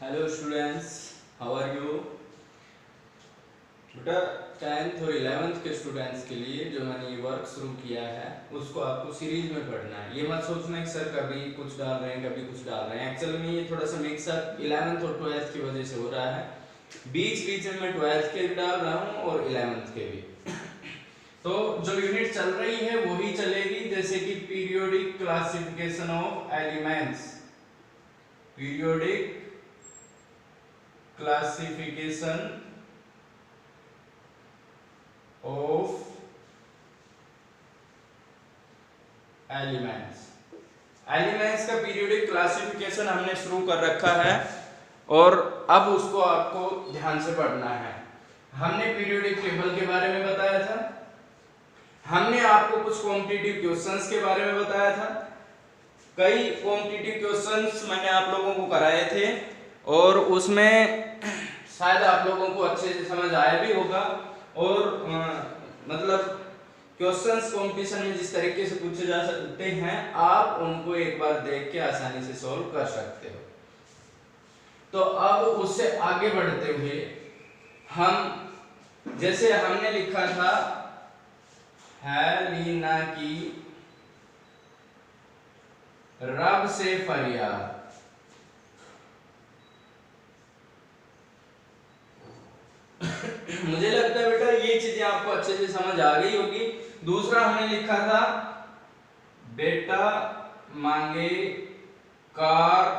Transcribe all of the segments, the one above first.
Hello students, how are you. बेटा 10th और 11th के स्टूडेंट्स के लिए जो मैंने ये वर्क शुरू किया है उसको आपको सीरीज में पढ़ना है। ये मत सोचना कि सर कभी कुछ डाल रहे हैं कभी कुछ डाल रहे हैं। एक्चुअल में ये थोड़ा सा मिक्सअप 11th और 12th की वजह से हो रहा है। बीच बीच में मैं 12th के भी डाल रहा हूँ और 11th के भी। तो जो यूनिट चल रही है वही चलेगी, जैसे कि periodic classification of elements, periodic classification of elements. Elements का पीरियोडिक क्लासिफिकेशन हमने शुरू कर रखा है और अब उसको आपको ध्यान से पढ़ना है। हमने पीरियोडिक टेबल के बारे में बताया था, हमने आपको कुछ कॉम्पिटिटिव क्वेश्चंस के बारे में बताया था। कई कॉम्पिटिटिव क्वेश्चंस मैंने आप लोगों को कराए थे और उसमें शायद आप लोगों को अच्छे से समझ आया भी होगा। और मतलब क्वेश्चंस कंपटीशन में जिस तरीके से पूछे जा सकते हैं आप उनको एक बार देख के आसानी से सॉल्व कर सकते हो। तो अब उससे आगे बढ़ते हुए हम जैसे हमने लिखा था हेलिना की रब से फरियाद, मुझे लगता है बेटा ये चीजें आपको अच्छे से समझ आ गई होगी। दूसरा हमने लिखा था बेटा मांगे कार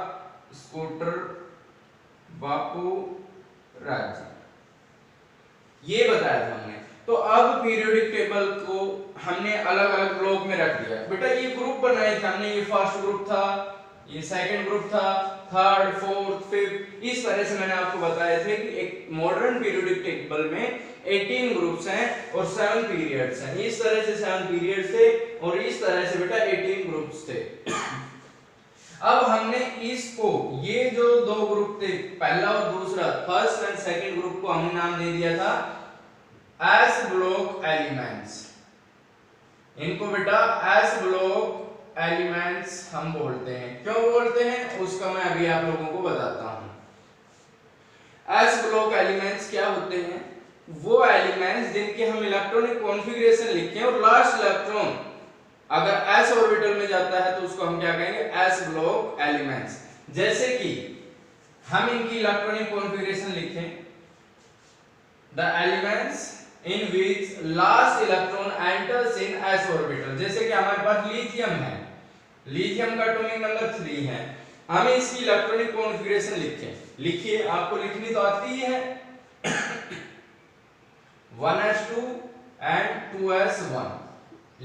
स्कूटर बापू राज्य, ये बताया था हमने। तो अब पीरियोडिक टेबल को हमने अलग अलग ब्लॉक में रख दिया। बेटा ये ग्रुप बनाए थे हमने, ये फर्स्ट ग्रुप था, ये सेकंड ग्रुप था, थर्ड फोर्थ फिफ्थ, इस तरह से मैंने आपको बताए थे कि एक मॉडर्न पीरियोडिक टेबल में 18 ग्रुप्स हैं और 7 पीरियड्स हैं। इस तरह से 7 पीरियड्स थे और इस तरह से बेटा 18 ग्रुप्स थे। अब हमने इसको, ये जो दो ग्रुप थे पहला और दूसरा, फर्स्ट एंड सेकंड ग्रुप को हमने नाम दे दिया था एस ब्लॉक एलिमेंट्स। इनको बेटा एस ब्लॉक एलिमेंट्स हम बोलते हैं। क्यों बोलते हैं उसका मैं अभी आप लोगों को बताता हूं। एस ब्लॉक एलिमेंट्स क्या होते हैं? वो एलिमेंट्स जिनके हम इलेक्ट्रॉनिक कॉन्फ़िगरेशन लिखते हैं और लास्ट इलेक्ट्रॉन अगर एस ऑर्बिटल में जाता है तो उसको हम क्या कहेंगे? S block elements. जैसे कि हम इनकी इलेक्ट्रॉनिक कॉन्फ़िगरेशन लिखें, the elements in which last electron enters in s orbital। जैसे कि हमारे पास लिथियम है, लिथियम का एटॉमिक नंबर 3 है, हम इसकी इलेक्ट्रॉनिक कॉन्फ़िगरेशन लिखें। लिखिए, आपको लिखनी तो आती ही है 1s2 and 2s1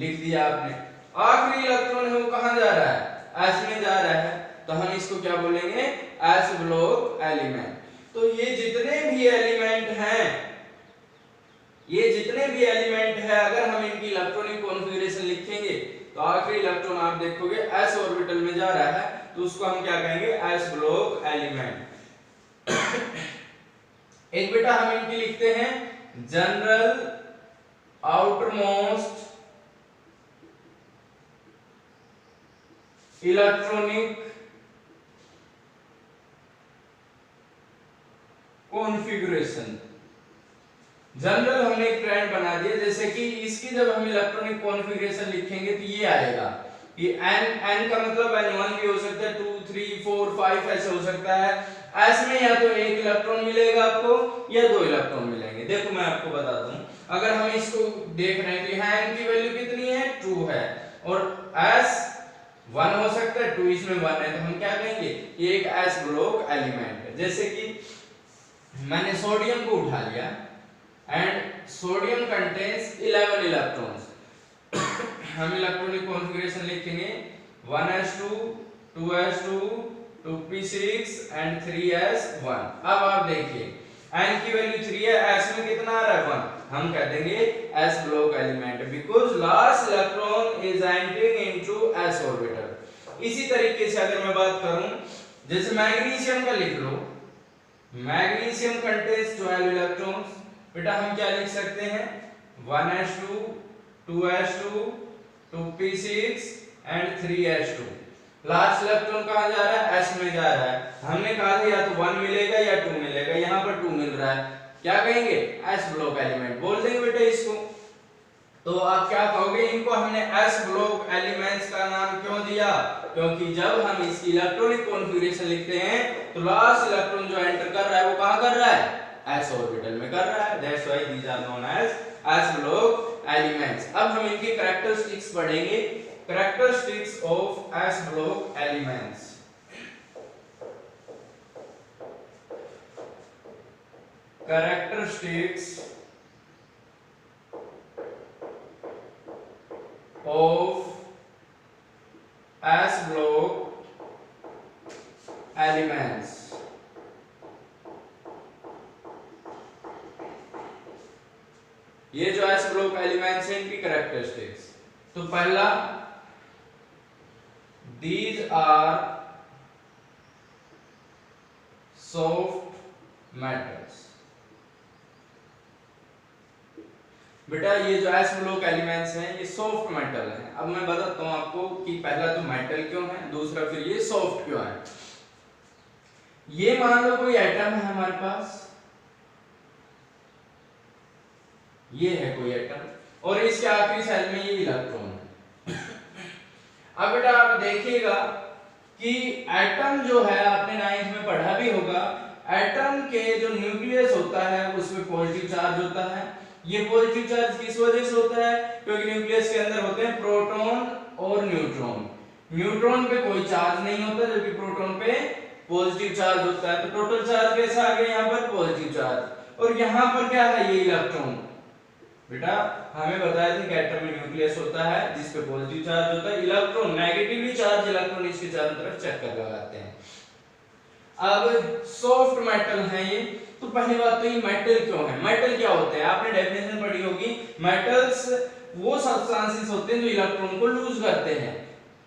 लिख दिया आपने। आखिरी इलेक्ट्रॉन है वो कहां जा रहा है? s में जा रहा है, तो हम इसको क्या बोलेंगे? s block element. तो ये जितने भी एलिमेंट हैं, ये जितने भी एलिमेंट है अगर हम इनकी इलेक्ट्रॉनिक कॉन्फ़िगरेशन लिखेंगे तो आखिरी इलेक्ट्रॉन आप देखोगे s ऑर्बिटल में जा रहा है, तो उसको हम क्या कहेंगे? s block element. एक बेटा हम इनकी लिखते हैं general outermost electronic configuration. General हमने एक ट्रेंड बना दिया, जैसे कि इसकी जब हम इलेक्ट्रॉनिक कॉन्फ़िगरेशन लिखेंगे तो ये आएगा कि n का मतलब n1 भी हो सकता है, 2 3 4 5 ऐसे हो सकता है। s में या तो एक इलेक्ट्रॉन मिलेगा आपको या 2 इलेक्ट्रॉन मिलेंगे। देखो मैं आपको बताता हूं, अगर हम इसको देख रहे हैं तो यहाँ n की वैल्यू कितनी है? 2 है और s 1 हो सकता है, 2 इसमें 1 है, तो हम क्या कहेंगे? ये एक s ब्लॉक एलिमेंट है। जैसे कि मैंने सोडियम को उठा लिया and sodium contains 11 electrons। हम इलेक्ट्रॉनिक कॉन्फ़िगरेशन लिखेंगे 1s2 2s2 2p6 and 3s1। अब आप देखिए n की वैल्यू 3 है, s में कितना आ रहा है? 1। हम कह देंगे s block element because last electron is entering into s orbital. इसी तरीके से अगर मैं बात करूं, जैसे मैग्नीशियम का लिख लो, मैग्नीशियम कंटेन्स 12 इलेक्ट्रॉन्स। बेटा हम क्या लिख सकते हैं? 1s2 2s2 2p6 and 3s2। Last electron कहाँ जा रहा है, s में जा रहा है। हमने कहा था या तो 1 मिलेगा या 2 मिलेगा, यहाँ पर 2 मिल रहा है, क्या कहेंगे, s ब्लॉक एलिमेंट बोल देंगे बेटा इसको। तो आप क्या कहोगे, इनको हमने s ब्लॉक एलिमेंट्स का नाम क्यों दिया, क्योंकि जब हम इसकी इलेक्ट्रॉनिक कॉन्फ़िगरेशन लिखते हैं तो लास्ट इलेक्ट्रॉन जो एंटर कर रहा है वो कहां कर रहा है, s ऑर्बिटल में कर रहा है। That's why these are known as s block elements. अब हम इनके कैरेक्टरिस्टिक्स पढ़ेंगे, characteristics of s block elements। characteristics of s block elements। ये जो s block elements हैं इनकी characteristics, तो पहला, these are soft metals। बेटा ये जो s ब्लॉक एलिमेंट्स हैं ये सॉफ्ट मेटल हैं। अब मैं बताता हूं आपको कि पहला तो मेटल क्यों है, दूसरा फिर ये सॉफ्ट क्यों है। ये मान लो कोई एटम है हमारे पास, ये है कोई एटम और इसके आखिरी सेल में ये इलेक्ट्रॉन है। अब बेटा आप देखिएगा कि एटम जो है, आपने 9th में पढ़ा भी होगा, एटम के जो न्यूक्लियस होता है उसमें पॉजिटिव चार्ज होता है। ये पॉजिटिव चार्ज किस वजह से होता है, क्योंकि न्यूक्लियस के अंदर होते हैं प्रोटॉन और न्यूट्रॉन। न्यूट्रॉन पे कोई चार्ज नहीं होता जबकि प्रोटॉन पे पॉजिटिव चार्ज होता है। तो टोटल चार्ज कैसा आ गया, यहाँ पर पॉजिटिव चार्ज, और यहाँ पर क्या है, ये इलेक्ट्रॉन। बेटा हमें बताया था कि एटम में न्यूक्लियस होता है जिस पे पॉजिटिव चार्ज होता है, इलेक्ट्रॉन नेगेटिवली चार्ज इलेक्ट्रॉन इसके चारों तरफ चक्कर लगाते हैं। अब सॉफ्ट मेटल है ये, तो पहली बात तो ये मेटल क्यों है, मेटल क्या होते हैं, आपने डेफिनेशन पढ़ी होगी, मेटल्स वो सब्सटेंसेस होते हैं जो इलेक्ट्रॉन को लूज करते हैं।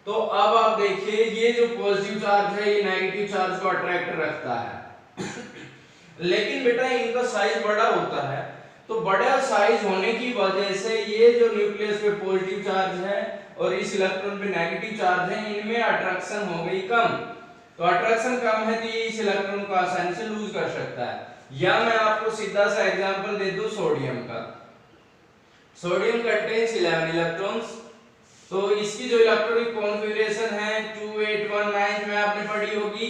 तो अब आप देखिए ये जो पॉजिटिव चार्ज है ये नेगेटिव चार्ज को अट्रैक्ट रखता है लेकिन बेटा इनका साइज बड़ा होता है, तो बड़ा साइज होने की वजह से ये जो न्यूक्लियस पे पॉजिटिव चार्ज है और इस इलेक्ट्रॉन पे नेगेटिव चार्ज है, इनमें अट्रैक्शन हो गई कम। तो अट्रैक्शन कम है तो ये इस इलेक्ट्रॉन को आसानी से लूज कर सकता है। या मैं आपको सीधा सा एग्जांपल दे दूं सोडियम का। सोडियम कंटेन्स 11 इलेक्ट्रॉन्स, तो इसकी जो इलेक्ट्रॉनिक कॉन्फ़िगरेशन है 2819 में आपने पढ़ी होगी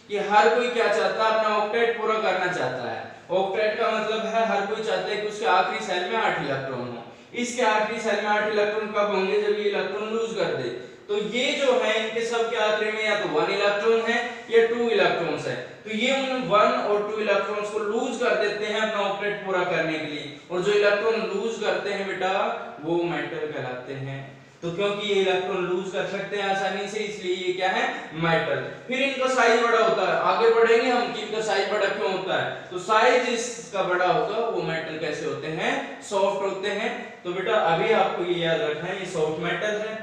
कि हर कोई क्या चाहता है, अपना ऑक्टेट पूरा करना चाहता है। ऑक्टेट का मतलब है हर कोई चाहता है कि उसके आखिरी सेल में 8 इलेक्ट्रॉन हो। इसके आखिरी सेल में 8 इलेक्ट्रॉन कब होंगे, जब ये इलेक्ट्रॉन लूज कर दे। तो ये जो है इनके सब के आखिरी में या तो 1 इलेक्ट्रॉन है या 2 इलेक्ट्रॉन्स है, तो ये उन 1 और 2 इलेक्ट्रॉन्स को लूज कर देते हैं अपना ऑक्टेट पूरा करने के लिए, और जो इलेक्ट्रॉन लूज करते हैं बेटा वो मेटल कहलाते हैं। तो क्योंकि ये इलेक्ट्रॉन लूज कर सकते हैं आसानी से, इसलिए ये क्या है, मेटल। फिर इनका साइज बड़ा होता है, आगे बढ़ेंगे हम कि इनका साइज बड़ा क्यों होता है। तो साइज इसका बड़ा होगा, वो मेटल कैसे होते हैं, सॉफ्ट होते हैं। तो बेटा अभी आपको ये याद रखना है, ये सॉफ्ट मेटल है।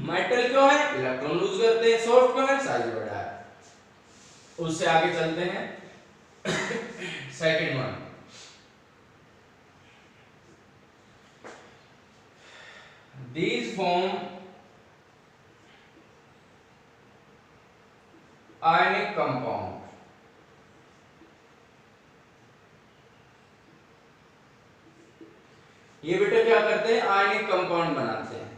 मेटल क्यों है, इलेक्ट्रॉन लूज करते हैं, सॉफ्ट क्यों है, साइज बड़ा है। उससे आगे चलते हैं second one, these form ionic compound। ये बेटा क्या करते हैं, आयनिक कंपाउंड बनाते हैं।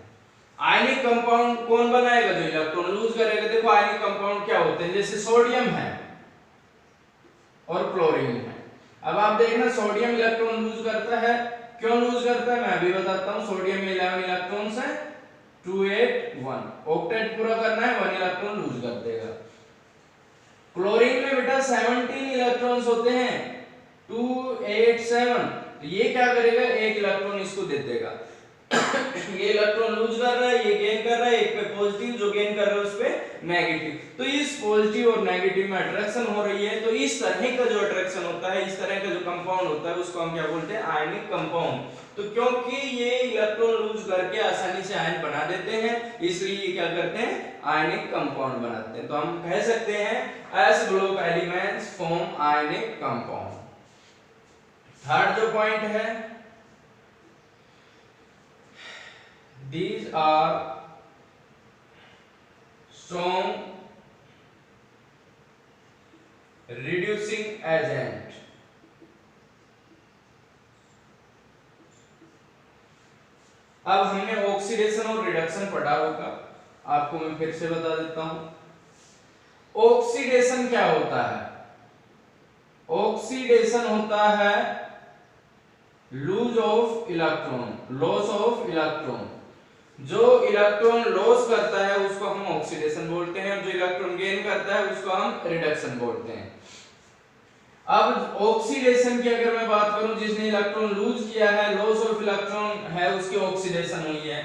आयनिक कंपाउंड कौन बनाएगा, जो इलेक्ट्रॉन लूज करेगा। देखो आयनिक कंपाउंड क्या होते हैं, जैसे सोडियम है और क्लोरीन है। अब आप देखना सोडियम इलेक्ट्रॉन लूज करता है, क्यों लूज करता है मैं अभी बताता हूं। सोडियम में 11 इलेक्ट्रॉन्स हैं, 281, ऑक्टेट पूरा करना है, 1 इलेक्ट्रॉन लूज कर देगा। क्लोरीन में बेटा 17 इलेक्ट्रॉन्स होते हैं, 287, तो ये क्या करेगा, 1 इलेक्ट्रॉन इसको दे देगा। ये इलेक्ट्रॉन लूज कर रहा है, ये गेन कर रहा है, एक पे पॉजिटिव, जो गेन कर रहा है उस पे नेगेटिव। तो इस पॉजिटिव और नेगेटिव में अट्रैक्शन हो रही है। तो इस तरह का जो अट्रैक्शन होता है, इस तरह का जो कंपाउंड होता है, उसको हम क्या बोलते हैं, आयनिक कंपाउंड। तो क्योंकि ये इलेक्ट्रॉन लूज करके आसानी से आयन बना देते हैं, इसलिए ये क्या करते हैं, आयनिक कंपाउंड बनाते हैं। तो हम कह सकते हैं S block elements form ionic compound. Third जो पॉइंट है, these are strong reducing agent. अब हमने ऑक्सीडेशन और रिडक्शन पढ़ा होगा, आपको मैं फिर से बता देता हूं। ऑक्सीडेशन क्या होता है? ऑक्सीडेशन होता है lose of electron, loss of electron. जो इलेक्ट्रॉन लॉस करता है उसको हम ऑक्सीडेशन बोलते हैं, जो इलेक्ट्रॉन गेन करता है उसको हम रिडक्शन बोलते हैं। अब ऑक्सीडेशन की अगर मैं बात करूं, जिसने इलेक्ट्रॉन लूज किया है, लॉस ऑफ इलेक्ट्रॉन है, उसकी ऑक्सीडेशन हुई है,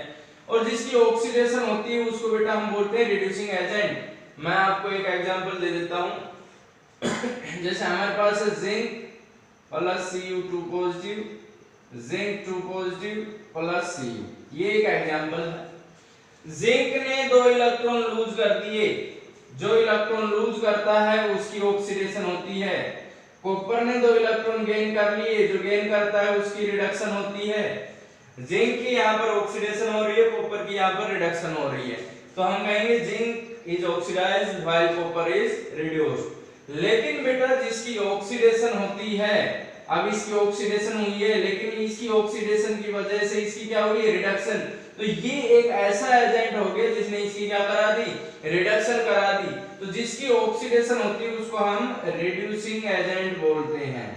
और जिसकी ऑक्सीडेशन होती है उसको बेटा हम बोलते हैं रिड्यूसिंग एजेंट। मैं आपको एक एग्जांपल दे देता हूं। जैसे हमारे पास है zinc plus Cu2 positive, zinc 2 positive plus Cu, ये एक एग्जांपल है। जिंक ने 2 इलेक्ट्रॉन लूज कर दिए, जो इलेक्ट्रॉन लूज करता है उसकी ऑक्सीडेशन होती है। कॉपर ने 2 इलेक्ट्रॉन गेन कर लिए, जो गेन करता है उसकी रिडक्शन होती है। जिंक की यहाँ पर ऑक्सीडेशन हो रही है, कॉपर की यहाँ पर रिडक्शन हो रही है, तो हम कहेंगे zinc is oxidised while copper is reduced. लेकिन बेटा जिसकी ऑक्सीडेशन होती है, अब इसकी ऑक्सीडेशन हुई है, लेकिन इसकी ऑक्सीडेशन की वजह से इसकी क्या हुई है? रिडक्शन। तो ये एक ऐसा एजेंट हो गया जिसने इसकी क्या करा दी? रिडक्शन करा दी। तो जिसकी ऑक्सीडेशन होती है उसको हम रिड्यूसिंग एजेंट बोलते हैं,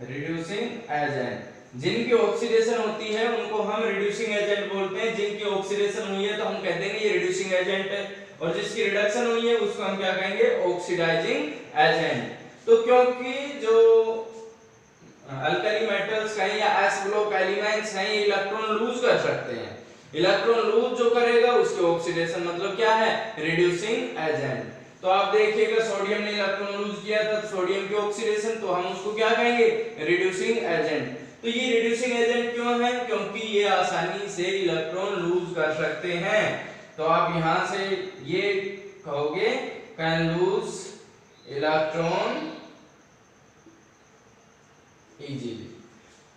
रिड्यूसिंग एजेंट। जिनकी ऑक्सीडेशन होती है उनको हम रिड्यूसिंग एजेंट बोलते हैं। जिनकी ऑक्सीडेशन हुई है तो हम कह देंगे ये रिड्यूसिंग एजेंट है, और जिसकी रिडक्शन हुई है उसको हम क्या कहेंगे? Oxidising agent. तो क्योंकि जो अल्कली मेटल्स कहीं या एस ब्लॉक एलिमेंट्स हैं, ये इलेक्ट्रॉन लूज कर सकते हैं। इलेक्ट्रॉन लूज जो करेगा उसकी ऑक्सीडेशन मतलब क्या है? Reducing agent. तो आप देखिएगा सोडियम ने इलेक्ट्रॉन लूज किया था, सोडियम की ऑक्सीडेशन, तो हम उसको क्या कहेंगे? Reducing agent. तो ये रिड्यूसिंग एजेंट क्यों है? क्योंकि ये आसानी से इलेक्ट्रॉन लूज कर सकते हैं। तो आप यहां से ये कहोगे कैन लूज इलेक्ट्रॉन इजीली।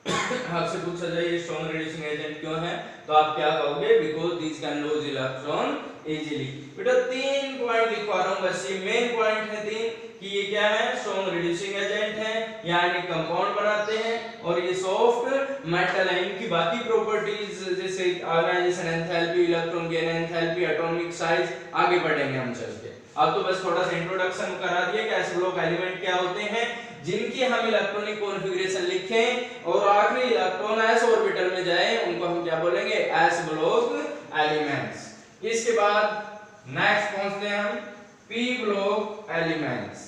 आपसे पूछा जाए ये स्ट्रॉन्ग रिड्यूसिंग एजेंट क्यों है, तो आप क्या कहोगे? Because this can lose electron easily. बेटा 3 पॉइंट लिखवा रहा हूं, बस ये मेन पॉइंट है 3 कि ये क्या है? स्ट्रॉन्ग रिड्यूसिंग एजेंट है, यानी कंपाउंड बनाते हैं, और ये सॉफ्ट मेटल है। इनकी बाकी प्रॉपर्टीज जैसे ionisation enthalpy, electron gain enthalpy, atomic size आगे बढ़ेंगे हम चल के। अब तो बस थोड़ा सा इंट्रोडक्शन करा दिया कि एस ब्लॉक एलिमेंट क्या होते हैं, जिनकी हम इलेक्ट्रॉनिक कॉन्फ़िगरेशन लिखें और आखिरी इलेक्ट्रॉन s ऑर्बिटल में जाए, उनको हम क्या बोलेंगे? s block elements. इसके बाद नेक्स्ट पहुंचते हैं हम p block elements.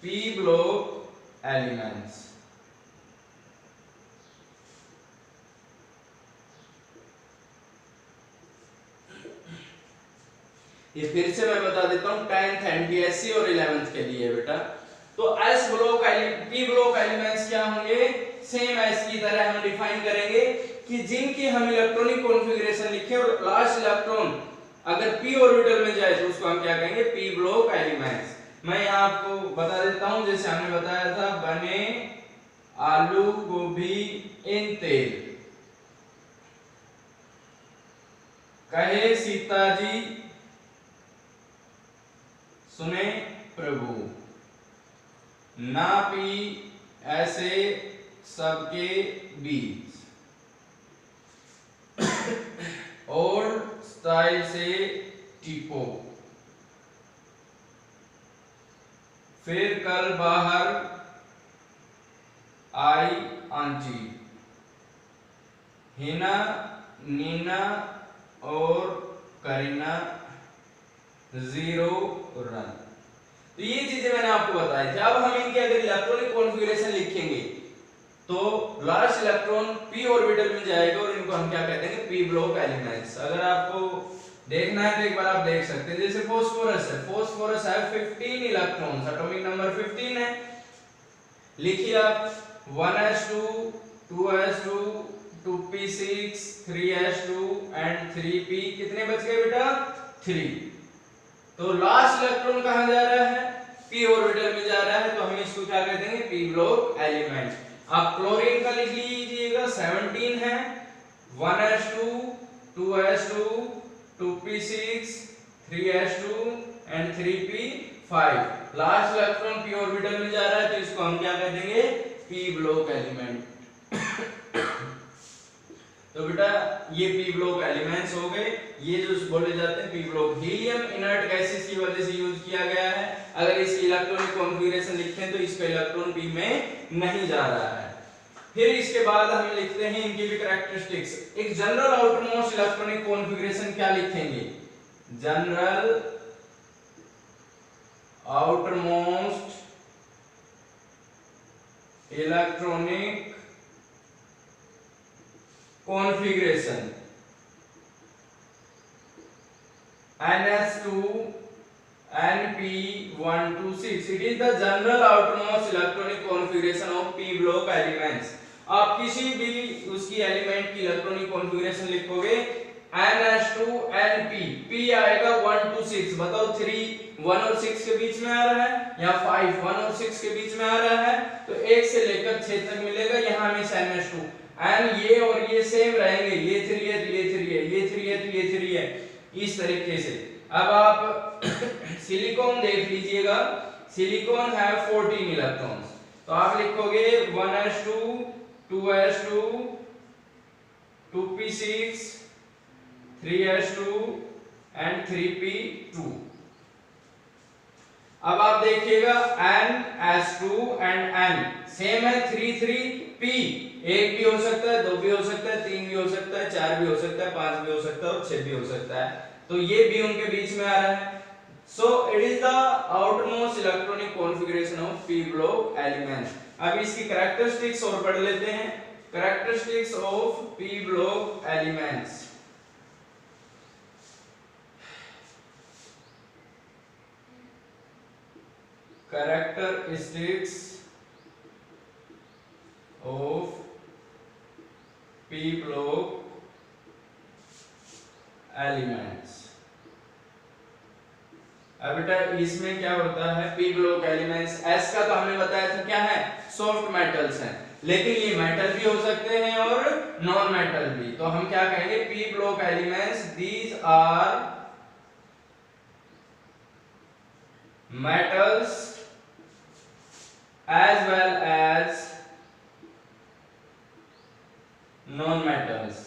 p block elements ये फिर से मैं बता देता हूं 10th एनटीएससी और 11th के लिए बेटा। तो S block P block elements क्या होंगे? सेम एस की तरह हम डिफाइन करेंगे कि जिनकी हम इलेक्ट्रॉनिक कॉन्फ़िगरेशन लिखें और लास्ट इलेक्ट्रॉन अगर p ऑर्बिटल में जाए तो उसको हम क्या कहेंगे? p block elements. मैं यहां आपको बता देता हूं, जैसे हमने बताया था बने आलू गोभी इन तेल, कहे सीता जी सुने प्रभु, ना पी ऐसे सबके बीच, और स्टाइल से टिको, फिर कल बाहर आई आंटी, हिना नीना और करीना 0 रन। तो ये चीजें मैंने आपको बताई थी। अब हम इनके अगर इलेक्ट्रॉनिक कॉन्फ़िगरेशन लिखेंगे तो लास्ट इलेक्ट्रॉन p ऑर्बिटल में जाएगा और इनको हम क्या कहते हैं? p block elements. अगर आपको देखना है तो एक बार आप देख सकते हैं, जैसे फास्फोरस है, फास्फोरस है 15 इलेक्ट्रॉन्स, एटॉमिक नंबर 15 है। लिखिए आप 1s2 2s2 2p6 3s2 and 3p, कितने बच गए बेटा? 3। तो लास्ट इलेक्ट्रॉन कहां जा रहा है? p ऑर्बिटल में जा रहा है, तो हम इसको क्या कह देंगे? p block element. अब क्लोरीन का लिख लीजिएगा 17 है, 1s2 2s2 2p6 3s2 and 3p5। Last electron p orbital में जा रहा है तो इसको हम क्या कह देंगे, p ब्लॉक एलिमेंट। तो बेटा ये p ब्लॉक एलिमेंट्स हो गए, ये जो बोले जाते हैं p block. Helium inert gases की वजह से यूज किया गया है। अगर इसकी इलेक्ट्रॉनिक कॉन्फ़िगरेशन लिखें तो इसका इलेक्ट्रॉन p में नहीं जा रहा है। फिर इसके बाद हम लिखते हैं इनकी भी कैरेक्टरिस्टिक्स। एक जनरल आउटरमोस्ट इलेक्ट्रॉनिक कॉन्फ़िगरेशन क्या लिखेंगे, general outermost electronic configuration NS2 NP126, it is the general outermost electronic configuration of p block elements। आप किसी भी उसकी एलिमेंट की इलेक्ट्रॉनिक कॉन्फ़िगरेशन लिखोगे NS2 NP, p आएगा 1 to 6। बताओ 3 1 और 6 के बीच में आ रहा है या 5 1 और 6 के बीच में आ रहा है, तो 1 से लेकर 6 तक मिलेगा। यहाँ हमें NS2 एंड ये और ये सेम रहेंगे, ये 3 है तो ये 3 है, ये 3 है तो ये 3 है, इस तरीके से। अब आप सिलिकॉन देख लीजिएगा, सिलिकॉन है 14 इलेक्ट्रॉन्स, तो आप लिखोगे 1s2 2s2 2p6 3s2 and 3p2। अब आप देखिएगा NS2 एंड N सेम है, 3 3 P, एक भी हो सकता है, 2 भी हो सकता है, 3 भी हो सकता है, 4 भी हो सकता है, 5 भी हो सकता है और 6 भी हो सकता है, तो ये भी उनके बीच में आ रहा है। So it is the outermost electronic configuration of p block elements. अब इसकी कैरेक्टरिस्टिक्स और पढ़ लेते हैं। Characteristics of p block elements. Characteristics of p block elements। अब बेटा इसमें क्या होता है, p ब्लॉक एलिमेंट्स, s का तो हमने बताया था क्या है, सॉफ्ट मेटल्स हैं, लेकिन ये मेटल भी हो सकते हैं और नॉन मेटल भी। तो हम क्या कहेंगे, p block elements these are metals as well as non metals.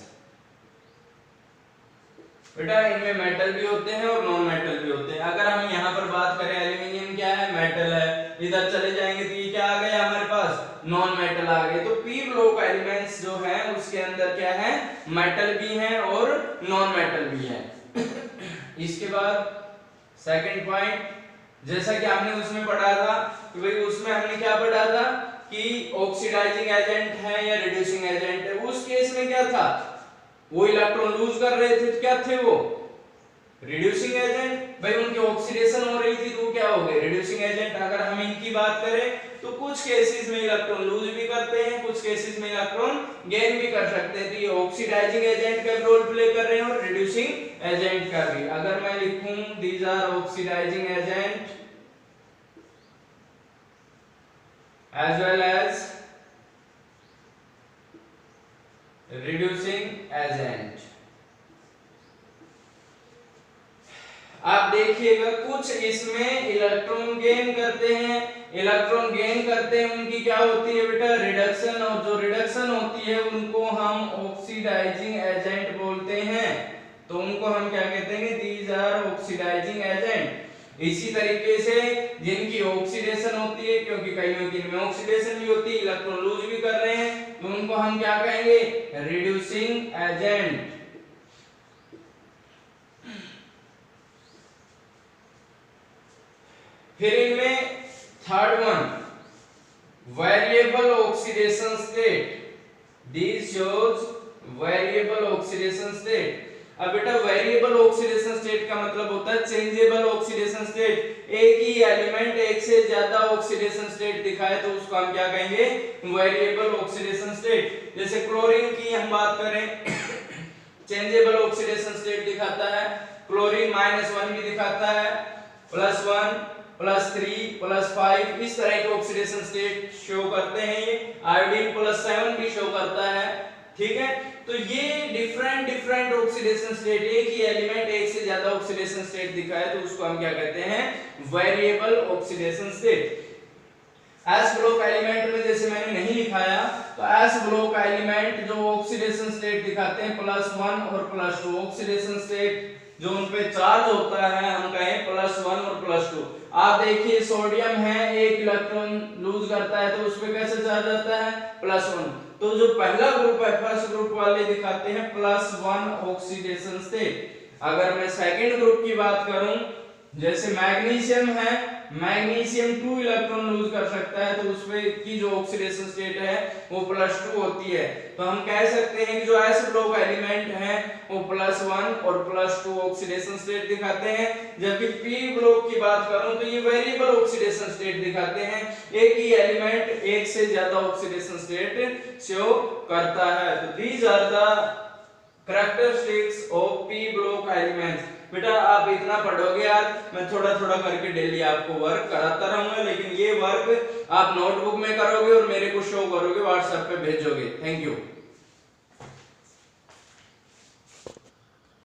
बेटा इनमें मेटल भी होते हैं और नॉन मेटल भी होते हैं। अगर हम यहाँ पर बात करें एल्यूमिनियम क्या है, मेटल है, इधर चले जाएंगे तो ये क्या आ गया हमारे पास, नॉन मेटल आ गए। तो p ब्लॉक एलिमेंट्स जो है उसके अंदर क्या है, मेटल भी है और नॉन मेटल भी है। इसके बाद सेकंड पॉइंट, जैसा कि हमने उसमें पढ़ा था कि भाई उसमें हमने क्या पढ़ा था कि ऑक्सीडाइजिंग एजेंट है या रिड्यूसिंग एजेंट है। उस केस में क्या था, वो इलेक्ट्रॉन लूज कर रहे थे तो क्या थे वो रिड्यूसिंग एजेंट। भाई उनकी ऑक्सीडेशन हो रही थी तो क्या हो गए, रिड्यूसिंग एजेंट। अगर हम इनकी बात करें तो कुछ केसेस में इलेक्ट्रॉन लूज भी करते हैं, कुछ केसेस में इलेक्ट्रॉन गेन भी कर सकते हैं। तो ये ऑक्सीडाइजिंग एजेंट का रोल प्ले कर रहे हैं और रिड्यूसिंग एजेंट का भी। अगर मैं लिखूं these are oxidising agent as well as reducing agent। आप देखिएगा कुछ इसमें इलेक्ट्रॉन गेन करते हैं, इलेक्ट्रॉन गेन करते हैं उनकी क्या होती है बेटा, रिडक्शन, और जो रिडक्शन होती है उनको हम ऑक्सीडाइजिंग एजेंट बोलते हैं। तो उनको हम क्या कहते हैं, दीज आर ऑक्सीडाइजिंग एजेंट। इसी तरीके से जिनकी ऑक्सीडेशन होती है, क्योंकि कईयों की में ऑक्सीडेशन भी होती है, इलेक्ट्रॉन लूज भी कर रहे हैं, तो उनको हम क्या कहेंगे, रिड्यूसिंग एजेंट। फिर इनमें third one, variable oxidation state, this shows variable oxidation state. अब बेटा वेरिएबल ऑक्सीडेशन स्टेट का मतलब होता है चेंजेबल ऑक्सीडेशन स्टेट। एक ही एलिमेंट एक से ज्यादा ऑक्सीडेशन स्टेट दिखाए तो उसको हम क्या कहेंगे, वेरिएबल ऑक्सीडेशन स्टेट। जैसे क्लोरीन की हम बात करें चेंजेबल ऑक्सीडेशन स्टेट दिखाता है, क्लोरीन -1 भी दिखाता है, +1 +3 +5 इस तरह के ऑक्सीडेशन स्टेट शो करते हैं। ये आयोडीन +7 भी शो करता है, ठीक है। तो ये डिफरेंट ऑक्सीडेशन स्टेट, एक ही एलिमेंट एक से ज्यादा ऑक्सीडेशन स्टेट दिखाए तो उसको हम क्या कहते हैं, variable oxidation state. S block element में जैसे मैंने नहीं लिखाया, तो एस ब्लॉक एलिमेंट जो ऑक्सीडेशन स्टेट दिखाते हैं +1 और +2 ऑक्सीडेशन स्टेट जो उन पे चार्ज होता है हम कहें +1 और +2। आप देखिए सोडियम है, एक इलेक्ट्रॉन लूज करता है तो उस पे कैसे चार्ज आता है, +1। तो जो पहला ग्रुप है फर्स्ट ग्रुप वाले दिखाते हैं +1 ऑक्सीडेशन स्टेट। अगर मैं सेकंड ग्रुप की बात करूं, जैसे मैग्नीशियम है, मैग्नीशियम 2 इलेक्ट्रॉन लूज कर सकता है तो उसमें की जो ऑक्सीडेशन स्टेट है वो +2 होती है। तो हम कह सकते हैं कि जो एस ब्लॉक एलिमेंट है वो +1 और +2 ऑक्सीडेशन स्टेट दिखाते हैं। जबकि पी ब्लॉक की बात करूं तो ये वेरिएबल ऑक्सीडेशन स्टेट दिखाते हैं, एक ही एलिमेंट एक से ज्यादा ऑक्सीडेशन स्टेट शो करता है। तो these are the characteristics of P block elements. बेटा आप इतना पढ़ोगे यार, मैं थोड़ा थोड़ा करके डेली आपको वर्क कराता रहूंगा, लेकिन ये वर्क आप नोटबुक में करोगे और मेरे को शो करोगे, व्हाट्सएप पे भेजोगे। Thank you.